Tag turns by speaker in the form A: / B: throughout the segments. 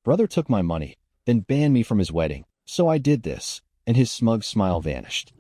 A: Brother took my money, then banned me from his wedding, so I did this, and his smug smile vanished.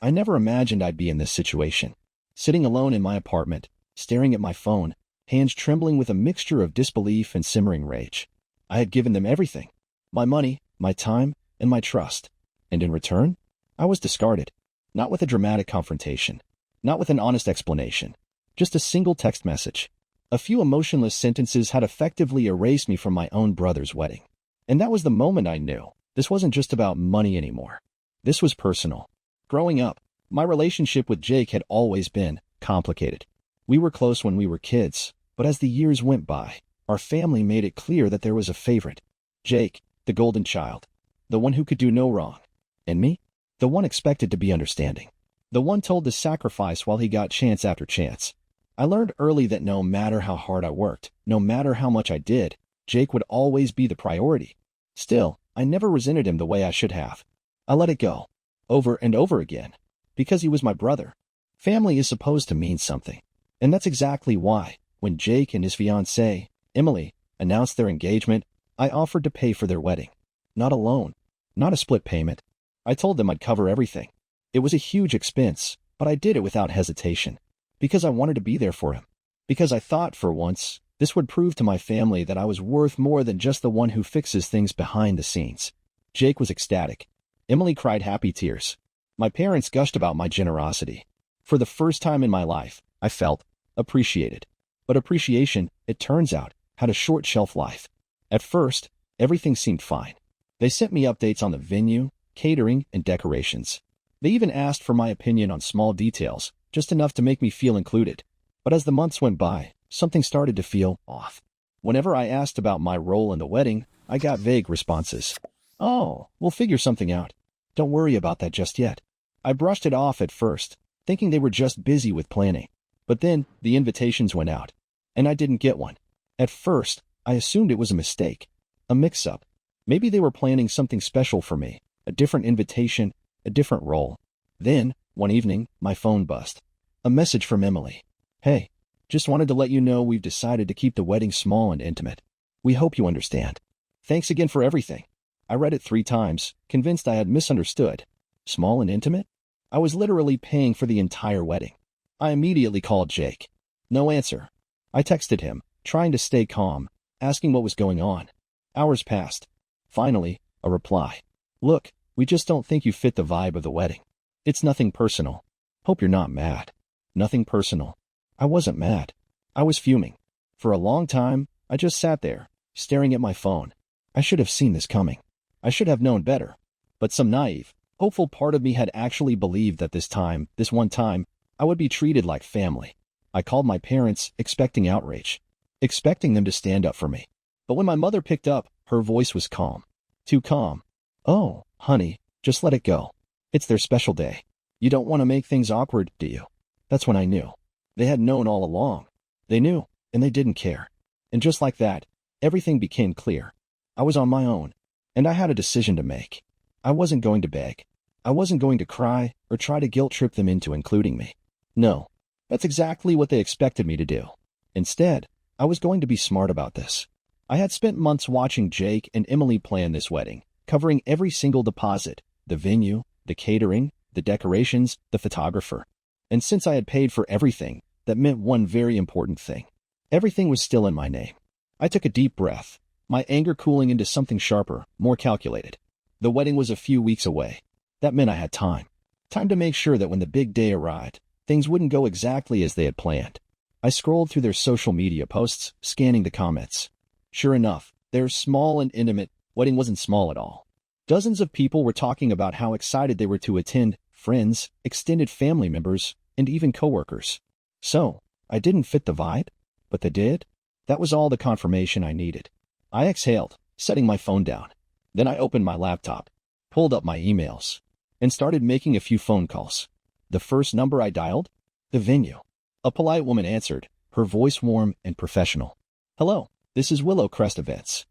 A: I never imagined I'd be in this situation, sitting alone in my apartment, staring at my phone, hands trembling with a mixture of disbelief and simmering rage. I had given them everything, my money, my time, and my trust, and in return, I was discarded, not with a dramatic confrontation, not with an honest explanation, just a single text message. A few emotionless sentences had effectively erased me from my own brother's wedding. And that was the moment I knew this wasn't just about money anymore. This was personal. Growing up, my relationship with Jake had always been complicated. We were close when we were kids, but as the years went by, our family made it clear that there was a favorite. Jake, the golden child, the one who could do no wrong. And me, the one expected to be understanding, the one told to sacrifice while he got chance after chance. I learned early that no matter how hard I worked, no matter how much I did, Jake would always be the priority. Still, I never resented him the way I should have. I let it go, over and over again, because he was my brother. Family is supposed to mean something. And that's exactly why, when Jake and his fiancée, Emily, announced their engagement, I offered to pay for their wedding. Not a loan, not a split payment. I told them I'd cover everything. It was a huge expense, but I did it without hesitation. Because I wanted to be there for him. Because I thought, for once, this would prove to my family that I was worth more than just the one who fixes things behind the scenes. Jake was ecstatic. Emily cried happy tears. My parents gushed about my generosity. For the first time in my life, I felt appreciated. But appreciation, it turns out, had a short shelf life. At first, everything seemed fine. They sent me updates on the venue, catering, and decorations. They even asked for my opinion on small details, just enough to make me feel included. But as the months went by, something started to feel off. Whenever I asked about my role in the wedding, I got vague responses. "Oh, we'll figure something out. Don't worry about that just yet." I brushed it off at first, thinking they were just busy with planning. But then the invitations went out, and I didn't get one. At first, I assumed it was a mistake, a mix-up. Maybe they were planning something special for me, a different invitation, a different role. Then, one evening, my phone buzzed. A message from Emily. "Hey, just wanted to let you know we've decided to keep the wedding small and intimate. We hope you understand. Thanks again for everything." I read it 3 times, convinced I had misunderstood. Small and intimate? I was literally paying for the entire wedding. I immediately called Jake. No answer. I texted him, trying to stay calm, asking what was going on. Hours passed. Finally, a reply. "Look, we just don't think you fit the vibe of the wedding. It's nothing personal. Hope you're not mad." Nothing personal. I wasn't mad. I was fuming. For a long time, I just sat there, staring at my phone. I should have seen this coming. I should have known better. But some naive, hopeful part of me had actually believed that this one time, I would be treated like family. I called my parents, expecting outrage, expecting them to stand up for me. But when my mother picked up, her voice was calm. Too calm. "Oh, honey, just let it go. It's their special day. You don't want to make things awkward, do you?" That's when I knew. They had known all along. They knew, and they didn't care. And just like that, everything became clear. I was on my own, and I had a decision to make. I wasn't going to beg. I wasn't going to cry or try to guilt-trip them into including me. No, that's exactly what they expected me to do. Instead, I was going to be smart about this. I had spent months watching Jake and Emily plan this wedding, covering every single deposit, the venue, the catering, the decorations, the photographer. And since I had paid for everything, that meant one very important thing. Everything was still in my name. I took a deep breath, my anger cooling into something sharper, more calculated. The wedding was a few weeks away. That meant I had time. Time to make sure that when the big day arrived, things wouldn't go exactly as they had planned. I scrolled through their social media posts, scanning the comments. Sure enough, their small and intimate wedding wasn't small at all. Dozens of people were talking about how excited they were to attend, friends, extended family members, and even coworkers. So, I didn't fit the vibe, but they did. That was all the confirmation I needed. I exhaled, setting my phone down. Then I opened my laptop, pulled up my emails, and started making a few phone calls. The first number I dialed? The venue. A polite woman answered, her voice warm and professional. "Hello, this is Willow Crest Events.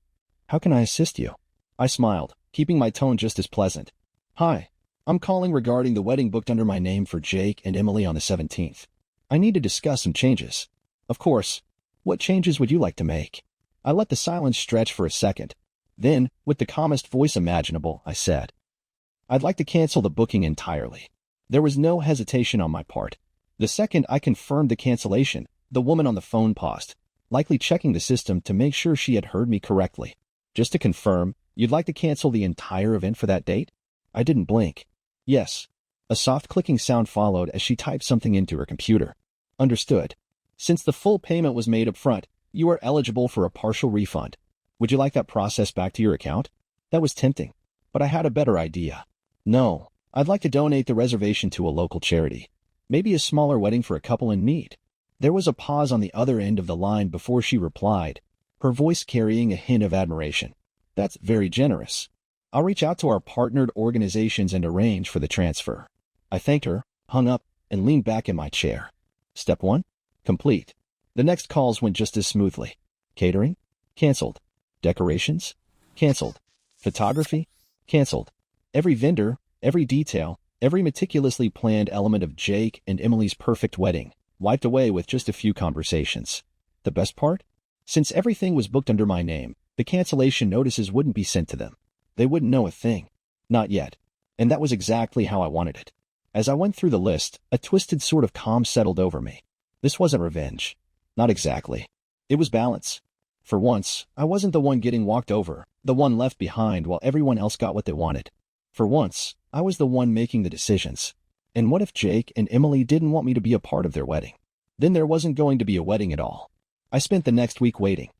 A: How can I assist you?" I smiled, keeping my tone just as pleasant. "Hi, I'm calling regarding the wedding booked under my name for Jake and Emily on the 17th. I need to discuss some changes." "Of course. What changes would you like to make?" I let the silence stretch for a second, Then, with the calmest voice imaginable, I said, "I'd like to cancel the booking entirely." There was no hesitation on my part. The second I confirmed the cancellation, the woman on the phone paused, likely checking the system to make sure she had heard me correctly. "Just to confirm, you'd like to cancel the entire event for that date?" I didn't blink. "Yes." A soft clicking sound followed as she typed something into her computer. "Understood. Since the full payment was made up front, you are eligible for a partial refund. Would you like that processed back to your account?" That was tempting, but I had a better idea. "No, I'd like to donate the reservation to a local charity. Maybe a smaller wedding for a couple in need." There was a pause on the other end of the line before she replied, her voice carrying a hint of admiration. "That's very generous. I'll reach out to our partnered organizations and arrange for the transfer." I thanked her, hung up, and leaned back in my chair. Step 1? Complete. The next calls went just as smoothly. Catering? Cancelled. Decorations? Cancelled. Photography? Cancelled. Every vendor, every detail, every meticulously planned element of Jake and Emily's perfect wedding wiped away with just a few conversations. The best part? Since everything was booked under my name, the cancellation notices wouldn't be sent to them. They wouldn't know a thing. Not yet. And that was exactly how I wanted it. As I went through the list, a twisted sort of calm settled over me. This wasn't revenge. Not exactly. It was balance. For once, I wasn't the one getting walked over, the one left behind while everyone else got what they wanted. For once, I was the one making the decisions. And what if Jake and Emily didn't want me to be a part of their wedding? Then there wasn't going to be a wedding at all. I spent the next week waiting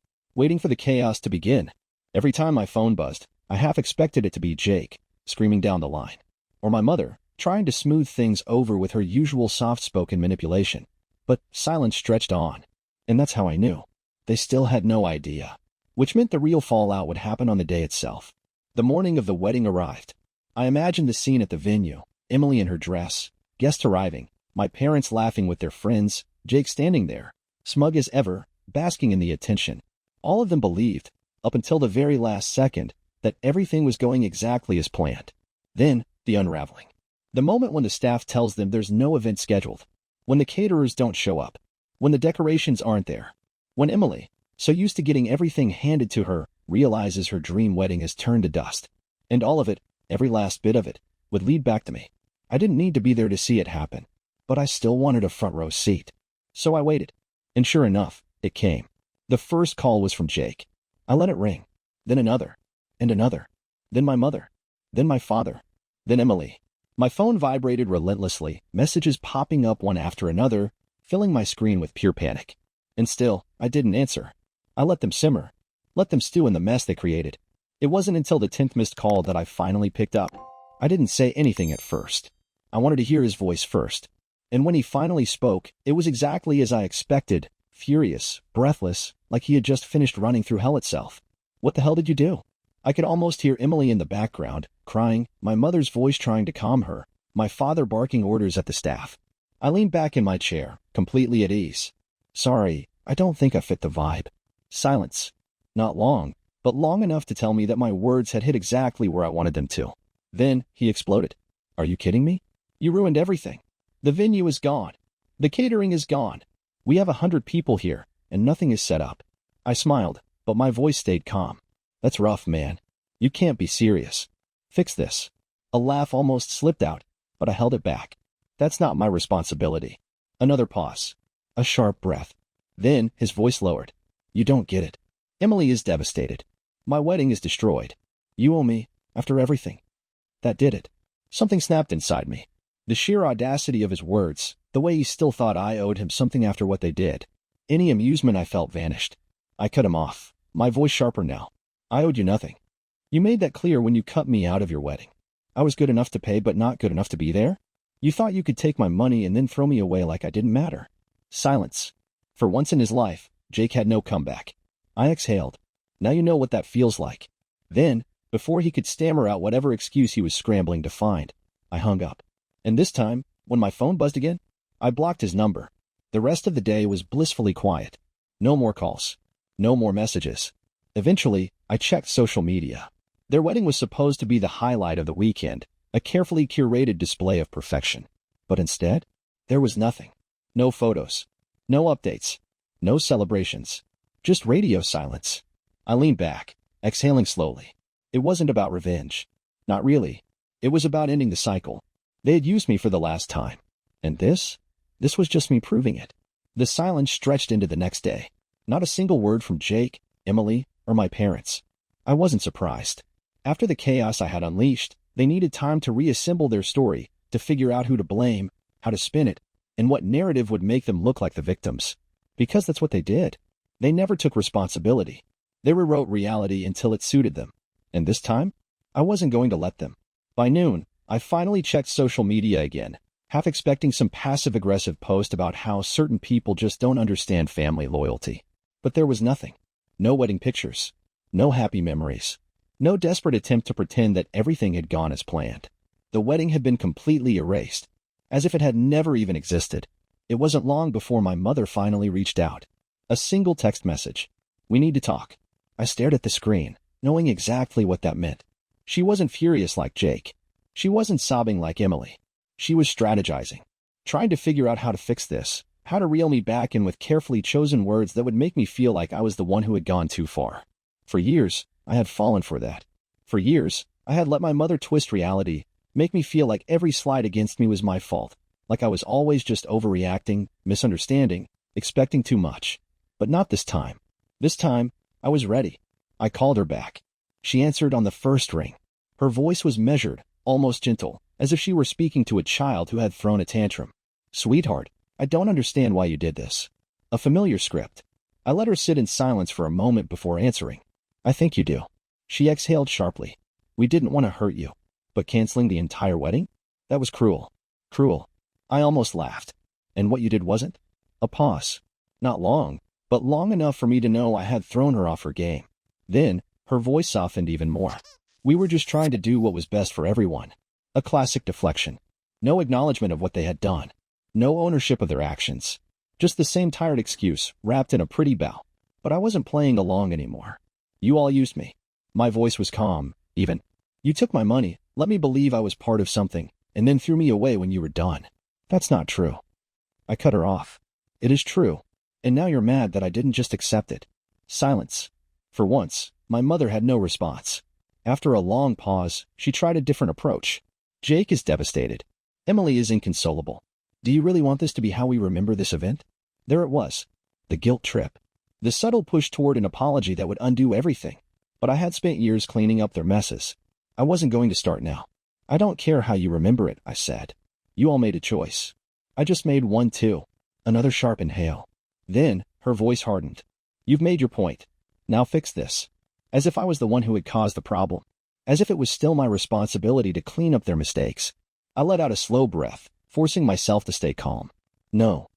A: for the chaos to begin. Every time my phone buzzed, I half expected it to be Jake, screaming down the line, or my mother, trying to smooth things over with her usual soft-spoken manipulation. But silence stretched on, and that's how I knew. They still had no idea, which meant the real fallout would happen on the day itself. The morning of the wedding arrived. I imagined the scene at the venue, Emily in her dress, guests arriving, my parents laughing with their friends, Jake standing there, smug as ever, basking in the attention. All of them believed, up until the very last second, that everything was going exactly as planned. Then, the unraveling. The moment when the staff tells them there's no event scheduled, when the caterers don't show up, when the decorations aren't there, when Emily, so used to getting everything handed to her, realizes her dream wedding has turned to dust. And all of it, every last bit of it, would lead back to me. I didn't need to be there to see it happen, but I still wanted a front row seat. So I waited. And sure enough, it came. The first call was from Jake. I let it ring. Then another. And another. Then my mother. Then my father. Then Emily. My phone vibrated relentlessly, messages popping up one after another, filling my screen with pure panic. And still, I didn't answer. I let them simmer. Let them stew in the mess they created. It wasn't until the 10th missed call that I finally picked up. I didn't say anything at first. I wanted to hear his voice first. And when he finally spoke, it was exactly as I expected, furious, breathless, like he had just finished running through hell itself. "What the hell did you do?" I could almost hear Emily in the background, crying, my mother's voice trying to calm her, my father barking orders at the staff. I leaned back in my chair, completely at ease. "Sorry, I don't think I fit the vibe." Silence. Not long, but long enough to tell me that my words had hit exactly where I wanted them to. Then he exploded. "Are you kidding me? You ruined everything. The venue is gone. The catering is gone. We have 100 people here, and nothing is set up." I smiled, but my voice stayed calm. "That's rough, man. You can't be serious. Fix this." A laugh almost slipped out, but I held it back. "That's not my responsibility." Another pause. A sharp breath. Then his voice lowered. "You don't get it. Emily is devastated. My wedding is destroyed. You owe me, after everything." That did it. Something snapped inside me. The sheer audacity of his words, the way he still thought I owed him something after what they did. Any amusement I felt vanished. I cut him off, my voice sharper now. "I owed you nothing. You made that clear when you cut me out of your wedding. I was good enough to pay but not good enough to be there? You thought you could take my money and then throw me away like I didn't matter." Silence. For once in his life, Jake had no comeback. I exhaled. Now you know what that feels like. Then, before he could stammer out whatever excuse he was scrambling to find, I hung up. And this time, when my phone buzzed again, I blocked his number. The rest of the day was blissfully quiet. No more calls. No more messages. Eventually, I checked social media. Their wedding was supposed to be the highlight of the weekend, a carefully curated display of perfection. But instead, there was nothing. No photos. No updates. No celebrations. Just radio silence. I leaned back, exhaling slowly. It wasn't about revenge. Not really. It was about ending the cycle. They had used me for the last time. And this was just me proving it. The silence stretched into the next day. Not a single word from Jake, Emily, or my parents. I wasn't surprised. After the chaos I had unleashed, they needed time to reassemble their story, to figure out who to blame, how to spin it, and what narrative would make them look like the victims. Because that's what they did. They never took responsibility. They rewrote reality until it suited them. And this time, I wasn't going to let them. By noon, I finally checked social media again, half expecting some passive-aggressive post about how certain people just don't understand family loyalty. But there was nothing. No wedding pictures. No happy memories. No desperate attempt to pretend that everything had gone as planned. The wedding had been completely erased, as if it had never even existed. It wasn't long before my mother finally reached out. A single text message. "We need to talk." I stared at the screen, knowing exactly what that meant. She wasn't furious like Jake. She wasn't sobbing like Emily. She was strategizing, trying to figure out how to fix this, how to reel me back in with carefully chosen words that would make me feel like I was the one who had gone too far. For years, I had fallen for that. For years, I had let my mother twist reality, make me feel like every slight against me was my fault, like I was always just overreacting, misunderstanding, expecting too much. But not this time. This time, I was ready. I called her back. She answered on the first ring. Her voice was measured, almost gentle, as if she were speaking to a child who had thrown a tantrum. "Sweetheart, I don't understand why you did this." A familiar script. I let her sit in silence for a moment before answering. "I think you do." She exhaled sharply. "We didn't want to hurt you. But canceling the entire wedding? That was cruel." Cruel. I almost laughed. "And what you did wasn't?" A pause. Not long, but long enough for me to know I had thrown her off her game. Then, her voice softened even more. "We were just trying to do what was best for everyone." A classic deflection. No acknowledgement of what they had done. No ownership of their actions. Just the same tired excuse, wrapped in a pretty bow. But I wasn't playing along anymore. "You all used me." My voice was calm, even. "You took my money, let me believe I was part of something, and then threw me away when you were done." "That's not true." I cut her off. "It is true. And now you're mad that I didn't just accept it." Silence. For once, my mother had no response. After a long pause, she tried a different approach. "Jake is devastated. Emily is inconsolable. Do you really want this to be how we remember this event?" There it was. The guilt trip. The subtle push toward an apology that would undo everything. But I had spent years cleaning up their messes. I wasn't going to start now. "I don't care how you remember it," I said. "You all made a choice. I just made one too." Another sharp inhale. Then, her voice hardened. "You've made your point. Now fix this." As if I was the one who had caused the problem. As if it was still my responsibility to clean up their mistakes. I let out a slow breath, forcing myself to stay calm. "No."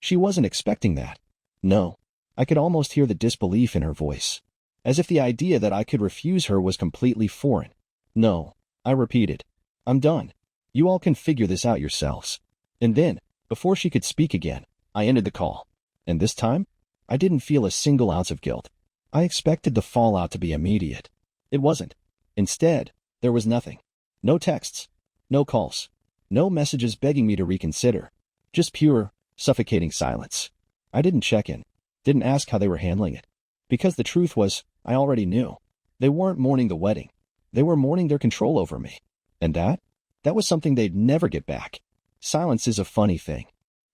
A: She wasn't expecting that. "No." I could almost hear the disbelief in her voice. As if the idea that I could refuse her was completely foreign. "No." I repeated. "I'm done. You all can figure this out yourselves." And then, before she could speak again, I ended the call. And this time, I didn't feel a single ounce of guilt. I expected the fallout to be immediate. It wasn't. Instead, there was nothing. No texts. No calls. No messages begging me to reconsider. Just pure, suffocating silence. I didn't check in. Didn't ask how they were handling it. Because the truth was, I already knew. They weren't mourning the wedding. They were mourning their control over me. And that was something they'd never get back. Silence is a funny thing.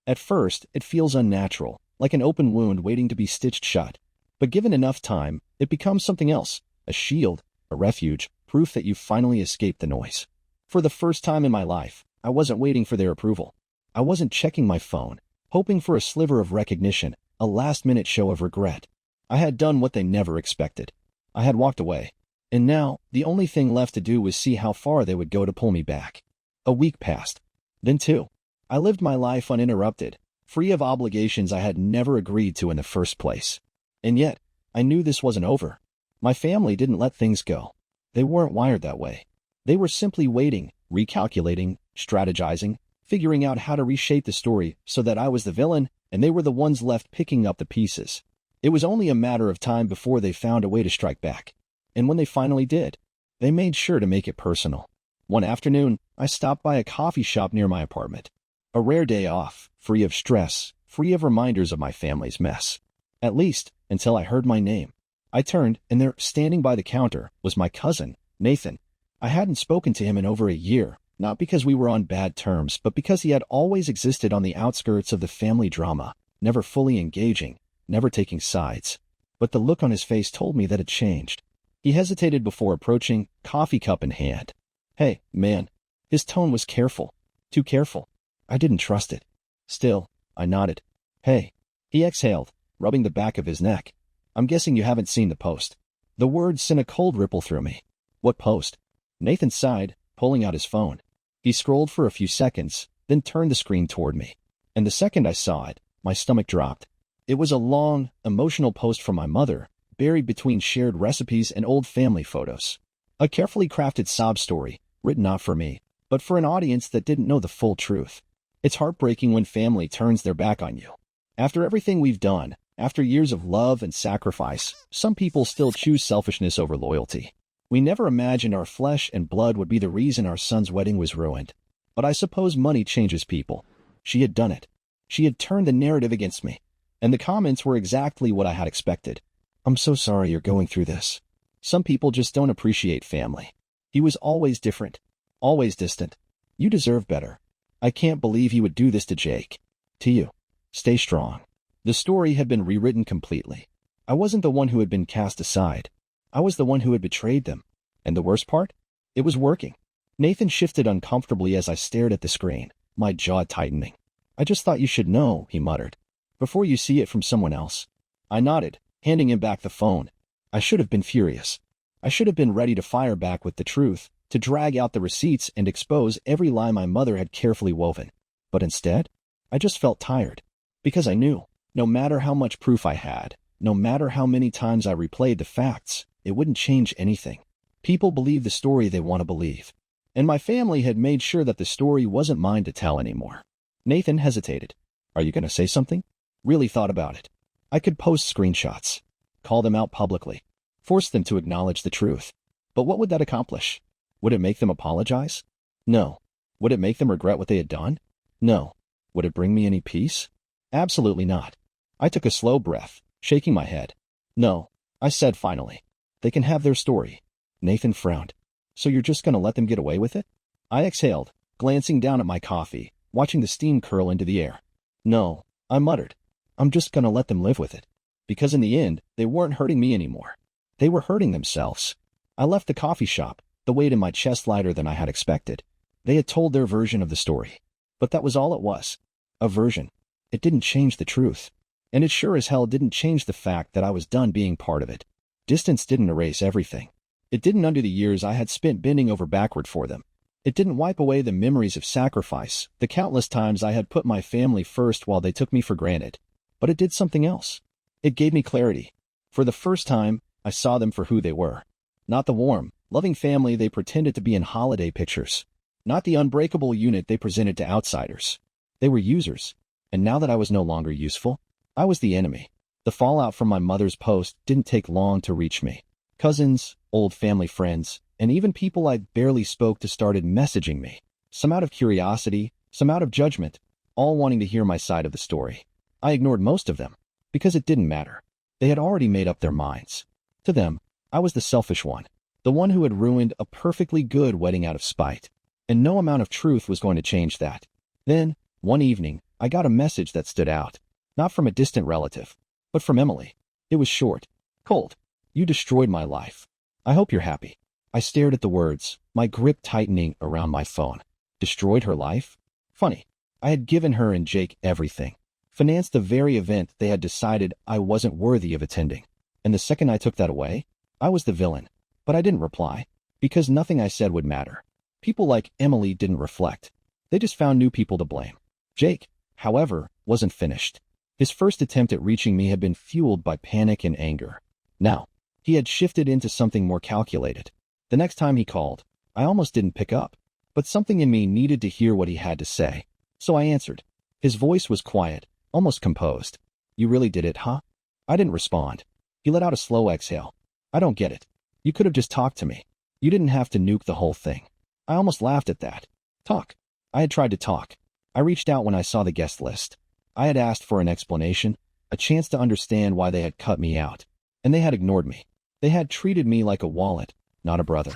A: At first, it feels unnatural, like an open wound waiting to be stitched shut. But given enough time, it becomes something else. A shield, a refuge, proof that you've finally escaped the noise. For the first time in my life, I wasn't waiting for their approval. I wasn't checking my phone, hoping for a sliver of recognition, a last-minute show of regret. I had done what they never expected. I had walked away. And now, the only thing left to do was see how far they would go to pull me back. A week passed. Then two. I lived my life uninterrupted, free of obligations I had never agreed to in the first place. And yet, I knew this wasn't over. My family didn't let things go. They weren't wired that way. They were simply waiting, recalculating, strategizing, figuring out how to reshape the story so that I was the villain and they were the ones left picking up the pieces. It was only a matter of time before they found a way to strike back. And when they finally did, they made sure to make it personal. One afternoon, I stopped by a coffee shop near my apartment. A rare day off, free of stress, free of reminders of my family's mess. At least, until I heard my name. I turned, and there, standing by the counter, was my cousin, Nathan. I hadn't spoken to him in over a year, not because we were on bad terms, but because he had always existed on the outskirts of the family drama, never fully engaging, never taking sides. But the look on his face told me that it changed. He hesitated before approaching, coffee cup in hand. "Hey, man." His tone was careful. Too careful. I didn't trust it. Still, I nodded. "Hey." He exhaled, rubbing the back of his neck. "I'm guessing you haven't seen the post." The words sent a cold ripple through me. "What post?" Nathan sighed, pulling out his phone. He scrolled for a few seconds, then turned the screen toward me. And the second I saw it, my stomach dropped. It was a long, emotional post from my mother, buried between shared recipes and old family photos. A carefully crafted sob story, written not for me, but for an audience that didn't know the full truth. It's heartbreaking when family turns their back on you. After everything we've done, after years of love and sacrifice, some people still choose selfishness over loyalty. We never imagined our flesh and blood would be the reason our son's wedding was ruined. But I suppose money changes people. She had done it. She had turned the narrative against me. And the comments were exactly what I had expected. "I'm so sorry you're going through this. Some people just don't appreciate family. He was always different. Always distant. You deserve better. I can't believe he would do this to Jake. To you. Stay strong." The story had been rewritten completely. I wasn't the one who had been cast aside. I was the one who had betrayed them. And the worst part? It was working. Nathan shifted uncomfortably as I stared at the screen, my jaw tightening. "I just thought you should know," he muttered. "Before you see it from someone else." I nodded, handing him back the phone. I should have been furious. I should have been ready to fire back with the truth, to drag out the receipts and expose every lie my mother had carefully woven. But instead, I just felt tired. Because I knew, no matter how much proof I had, no matter how many times I replayed the facts, it wouldn't change anything. People believe the story they want to believe. And my family had made sure that the story wasn't mine to tell anymore. Nathan hesitated. "Are you going to say something?" Really thought about it. I could post screenshots, call them out publicly, force them to acknowledge the truth. But what would that accomplish? Would it make them apologize? No. Would it make them regret what they had done? No. Would it bring me any peace? Absolutely not. I took a slow breath, shaking my head. "No," I said finally. "They can have their story." Nathan frowned. "So you're just going to let them get away with it?" I exhaled, glancing down at my coffee, watching the steam curl into the air. "No," I muttered. "I'm just going to let them live with it." Because in the end, they weren't hurting me anymore. They were hurting themselves. I left the coffee shop, the weight in my chest lighter than I had expected. They had told their version of the story. But that was all it was. A version. It didn't change the truth. And it sure as hell didn't change the fact that I was done being part of it. Distance didn't erase everything. It didn't undo the years I had spent bending over backward for them. It didn't wipe away the memories of sacrifice, the countless times I had put my family first while they took me for granted. But it did something else. It gave me clarity. For the first time, I saw them for who they were. Not the warm, loving family they pretended to be in holiday pictures. Not the unbreakable unit they presented to outsiders. They were users. And now that I was no longer useful, I was the enemy. The fallout from my mother's post didn't take long to reach me. Cousins, old family friends, and even people I barely spoke to started messaging me. Some out of curiosity, some out of judgment, all wanting to hear my side of the story. I ignored most of them, because it didn't matter. They had already made up their minds. To them, I was the selfish one, the one who had ruined a perfectly good wedding out of spite. And no amount of truth was going to change that. Then, one evening, I got a message that stood out. Not from a distant relative, but from Emily. It was short, cold. "You destroyed my life. I hope you're happy." I stared at the words, my grip tightening around my phone. Destroyed her life? Funny. I had given her and Jake everything. Financed the very event they had decided I wasn't worthy of attending. And the second I took that away, I was the villain. But I didn't reply, because nothing I said would matter. People like Emily didn't reflect. They just found new people to blame. Jake, however, wasn't finished. His first attempt at reaching me had been fueled by panic and anger. Now, he had shifted into something more calculated. The next time he called, I almost didn't pick up, but something in me needed to hear what he had to say. So I answered. His voice was quiet, almost composed. "You really did it, huh?" I didn't respond. He let out a slow exhale. "I don't get it. You could have just talked to me. You didn't have to nuke the whole thing." I almost laughed at that. Talk. I had tried to talk. I reached out when I saw the guest list. I had asked for an explanation, a chance to understand why they had cut me out. and they had ignored me. They had treated me like a wallet, not a brother.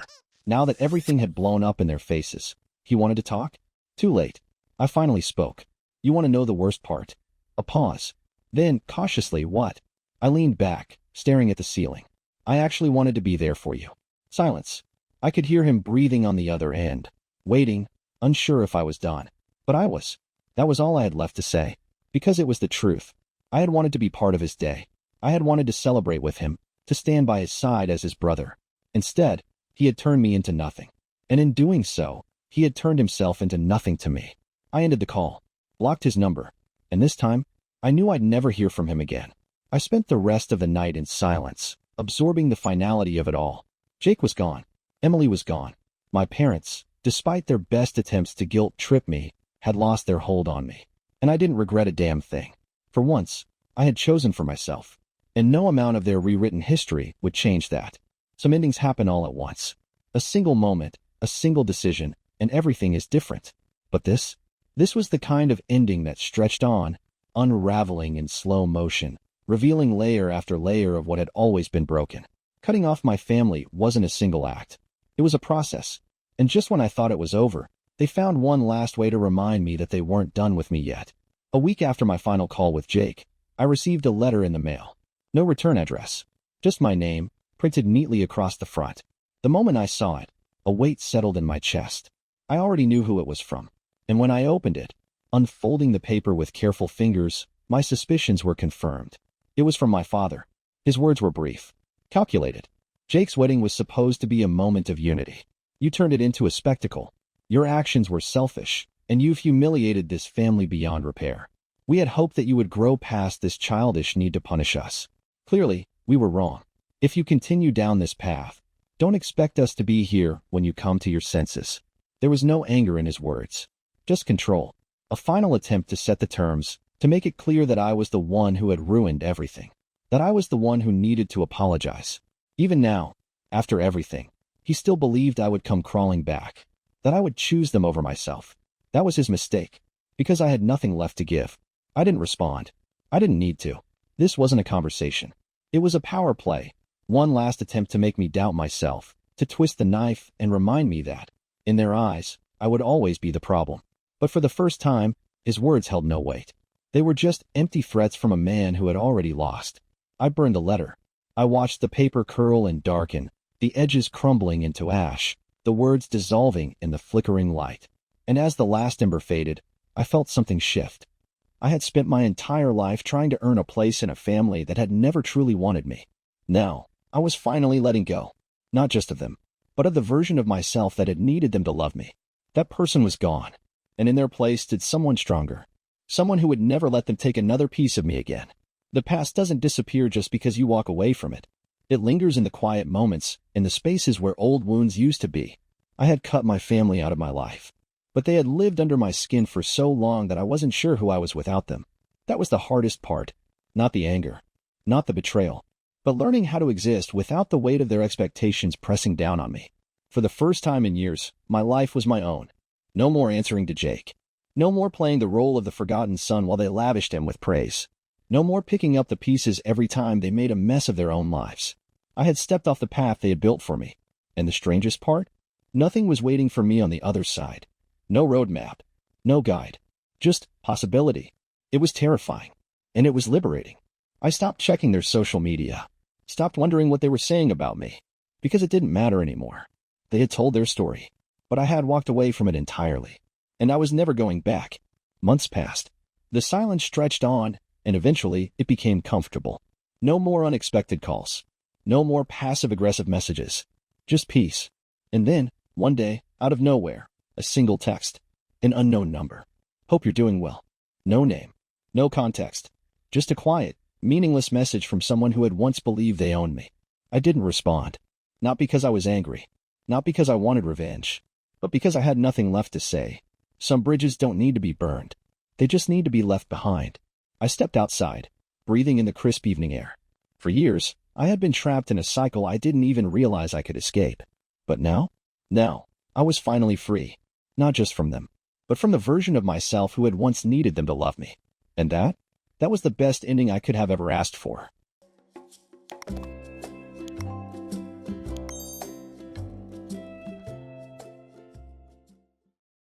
A: Now that everything had blown up in their faces, he wanted to talk? Too late. I finally spoke. You want to know the worst part? A pause. Then, cautiously, what? I leaned back, staring at the ceiling. I actually wanted to be there for you. Silence. I could hear him breathing on the other end, waiting, unsure if I was done. But I was. That was all I had left to say. Because it was the truth. I had wanted to be part of his day. I had wanted to celebrate with him, to stand by his side as his brother. Instead, he had turned me into nothing. And in doing so, he had turned himself into nothing to me. I ended the call, blocked his number, and this time, I knew I'd never hear from him again. I spent the rest of the night in silence, absorbing the finality of it all. Jake was gone. Emily was gone. My parents, despite their best attempts to guilt-trip me, had lost their hold on me. And I didn't regret a damn thing. For once, I had chosen for myself. And no amount of their rewritten history would change that. Some endings happen all at once. A single moment, a single decision, and everything is different. But this was the kind of ending that stretched on, unraveling in slow motion, revealing layer after layer of what had always been broken. Cutting off my family wasn't a single act. It was a process. And just when I thought it was over, they found one last way to remind me that they weren't done with me yet. A week after my final call with Jake, I received a letter in the mail. No return address. Just my name, printed neatly across the front. The moment I saw it, a weight settled in my chest. I already knew who it was from. And when I opened it, unfolding the paper with careful fingers, my suspicions were confirmed. It was from my father. His words were brief, calculated. Jake's wedding was supposed to be a moment of unity. You turned it into a spectacle. Your actions were selfish, and you've humiliated this family beyond repair. We had hoped that you would grow past this childish need to punish us. Clearly, we were wrong. If you continue down this path, don't expect us to be here when you come to your senses. There was no anger in his words, just control. A final attempt to set the terms, to make it clear that I was the one who had ruined everything, that I was the one who needed to apologize. Even now, after everything, he still believed I would come crawling back, that I would choose them over myself. That was his mistake, because I had nothing left to give. I didn't respond. I didn't need to. This wasn't a conversation. It was a power play, one last attempt to make me doubt myself, to twist the knife and remind me that, in their eyes, I would always be the problem. But for the first time, his words held no weight. They were just empty threats from a man who had already lost. I burned the letter. I watched the paper curl and darken, the edges crumbling into ash, the words dissolving in the flickering light. And as the last ember faded, I felt something shift. I had spent my entire life trying to earn a place in a family that had never truly wanted me. Now, I was finally letting go, not just of them, but of the version of myself that had needed them to love me. That person was gone, and in their place stood someone stronger, someone who would never let them take another piece of me again. The past doesn't disappear just because you walk away from it. It lingers in the quiet moments, in the spaces where old wounds used to be. I had cut my family out of my life, but they had lived under my skin for so long that I wasn't sure who I was without them. That was the hardest part, not the anger, not the betrayal, but learning how to exist without the weight of their expectations pressing down on me. For the first time in years, my life was my own. No more answering to Jake. No more playing the role of the forgotten son while they lavished him with praise. No more picking up the pieces every time they made a mess of their own lives. I had stepped off the path they had built for me. And the strangest part? Nothing was waiting for me on the other side. No roadmap. No guide. Just possibility. It was terrifying. And it was liberating. I stopped checking their social media. Stopped wondering what they were saying about me. Because it didn't matter anymore. They had told their story. But I had walked away from it entirely. And I was never going back. Months passed. The silence stretched on, and eventually it became comfortable. No more unexpected calls. No more passive-aggressive messages. Just peace. And then, one day, out of nowhere, a single text. An unknown number. Hope you're doing well. No name. No context. Just a quiet, meaningless message from someone who had once believed they owned me. I didn't respond. Not because I was angry. Not because I wanted revenge. But because I had nothing left to say. Some bridges don't need to be burned. They just need to be left behind. I stepped outside, breathing in the crisp evening air. For years, I had been trapped in a cycle I didn't even realize I could escape. But now, I was finally free. Not just from them, but from the version of myself who had once needed them to love me. And that was the best ending I could have ever asked for.